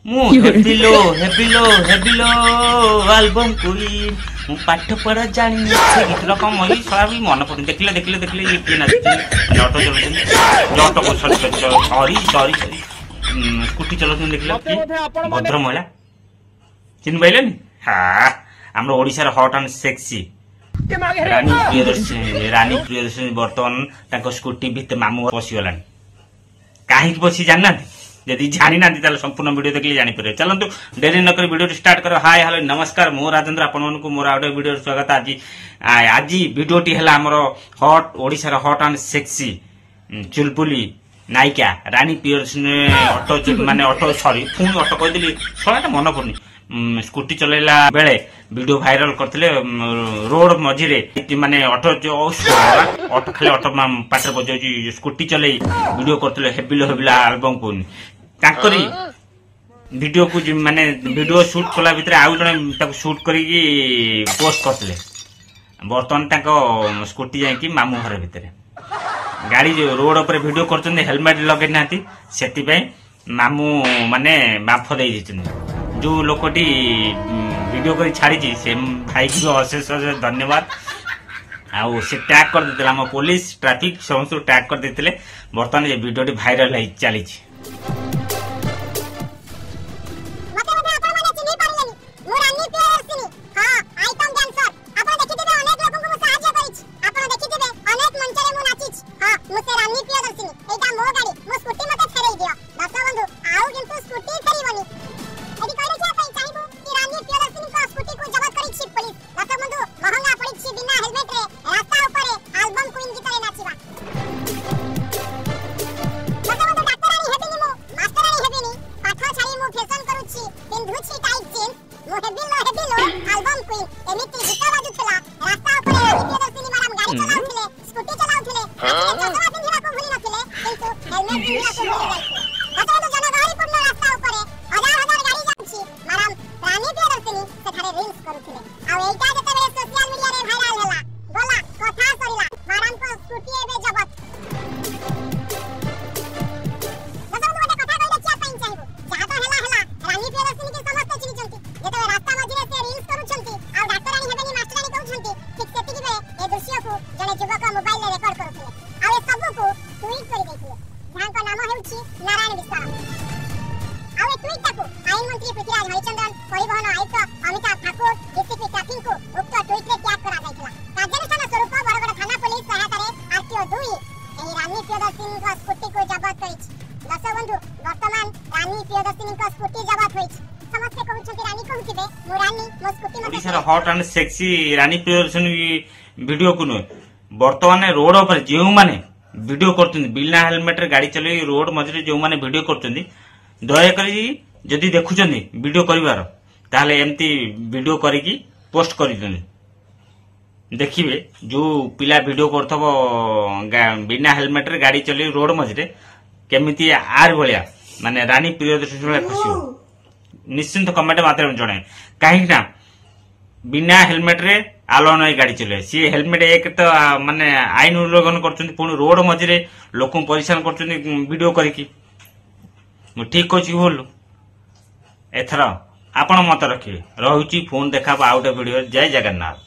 ମୁଁ ହେବିଲୋ ହେବିଲୋ ହେବିଲୋ album queen ମୁଁ ପାଠ ପଢା ଜାଣିନି ସେ ଗୀତର କଣ ମଇ ସଳା ବି ମନେ ପଡୁନି। ଦେଖିଲେ ଦେଖିଲେ ଦେଖିଲେ ଇଏ କିଏ ନାଚୁଛନ୍ତି ଅଟୋ ଚଲାଉଛନ୍ତି ଅଟୋ ସରି ସରି ସରି ସରି ସ୍କୁଟି ଚଲାଉଛନ୍ତି ଦେଖିଲେ କିଏ ଭଦ୍ର ମହିଳା ଚିହ୍ନି ପାଇଲେନି? ହଁ ଆମର ଓଡିଶାର ହଟ୍ ଆଣ୍ଡ ସେକ୍ସି ରାନୀ ପ୍ରିୟଦର୍ଶିନୀ ବର୍ତ୍ତମାନ ତାଙ୍କ ସ୍କୁଟି ଭିତରେ ମାମୁଁ ବସିଗଲାଣି। କାହିଁକି ବସି ଜାଣିନାହାନ୍ତି? ଯଦି ଜାଣିନାହାନ୍ତି ତାହେଲେ ସମ୍ପୂର୍ଣ୍ଣ ଭିडिଓ ଦେଖିଲେ ଜାଣିପାରିବେ। ଚାଲନ୍ତୁ ଡେରି ନକରି ଭିडिଓ ଷ୍ଟାର୍ଟ କର। ହାय ହ୍ୟାଲୋ ନମସ୍କାର, ମୁଁ ରାଜେନ୍ଦ୍ର ଆପଣମାନଙ୍କୁ ମୋର ଆଉ ଗୋଟେ ଭିडिଓ ସ୍ୱାଗତ। ଆଜି ଭିडिଓଟି ହେଲା ଆମର ଓଡିଶାର ହଟ୍ ଆଣ୍ଡ ସେକ୍ସି ଚୁଲବୁଲି ନାୟିକା ରାନୀ ପ୍ରିୟଦର୍ଶିନୀ ଅଟୋ ସରି ପୁଣି ଅଟୋ କହିଦେଲି ଶଳାଟା ମନେ ପଡୁନି। ସ୍କୁଟି ଚଲେଇଲା ବେଳେ ଭିଡିଓ ଭାଇରାଲ କରିଥିଲେ ରୋଡ ମଝିରେ ମାନେ ଅଟୋ ଖାଲି ଅଟୋ ପାଖରେ ବଜାଉଛି ସ୍କୁଟି ଚଲେଇ ଭିଡିଓ କରୁଥିଲେ ହେବିଲୋ ହେବିଲୋ ଆଲବମ୍ କୁଇନ୍। ତାଙ୍କରି ଭିଡିଓକୁ ମାନେ ଭିଡିଓ ସୁଟ୍ କଲା ଭିତରେ ଆଉ ଜଣେ ତାକୁ ସୁଟ୍ କରିକି ପୋଷ୍ଟ କରିଥିଲେ। ବର୍ତ୍ତମାନ ତାଙ୍କ ସ୍କୁଟି ଯାଇକି ମାମୁଁ ଘର ଭିତରେ ଗାଡି ରୋଡ ଉପରେ ଭିଡିଓ କରୁଛନ୍ତି, ହେଲମେଟ ଲଗେଇ ନାହାନ୍ତି, ସେଥିପାଇଁ ମାମୁଁ ମାନେ ବାମ୍ଫ ଦେଇ ଦେଇଛନ୍ତି। ଯୋଉ ଲୋକଟି ଭିଡିଓ କରି ଛାଡିଛି ସେ ଭାଇକି ଅଶେଷ ଅଶେଷ ଧନ୍ୟବାଦ। ଆଉ ସେ ଟ୍ୟାଗ କରିଦେଇଥିଲେ ଆମ ପୋଲିସ ଟ୍ରାଫିକ ସମସ୍ତଙ୍କୁ ଟ୍ୟାଗ କରିଦେଇଥିଲେ। ବର୍ତ୍ତମାନ ଏ ଭିଡିଓଟି ଭାଇରାଲ ହେଇ ଚାଲିଛି। ओडिशार हट and sexy Rani Priyadarshini video को नुहे बर्तमान रोड पर जो मैंने वीडियो कर बिना हेलमेट रे गाड़ी चल रोड मझे जो मैंने वीडियो कर दयाकोरी जदि देखुं वीडियो कर ताहले एमती वीडियो करिकी पोस्ट कर देखिए जो पिला वीडियो करथबो बिना हेलमेट रे गाड़ी चल रोड मझे केमिति आर भलिया माने रानी प्रियदर्शनी भलिया खुशी निश्चिंत कमेंट मात्र जणे कहीं ना बिना हेलमेट रे आलो नहीं गाड़ी चले सी हेलमेट एक तो माने आईन उल्लंघन करछन पुणी रोड मझे लोक परेशान करछन वीडियो करिकी ठीक कहछि बोल एथरा आपण मत रखिए रहुची फोन देखा आउट वीडियो जय जगन्नाथ।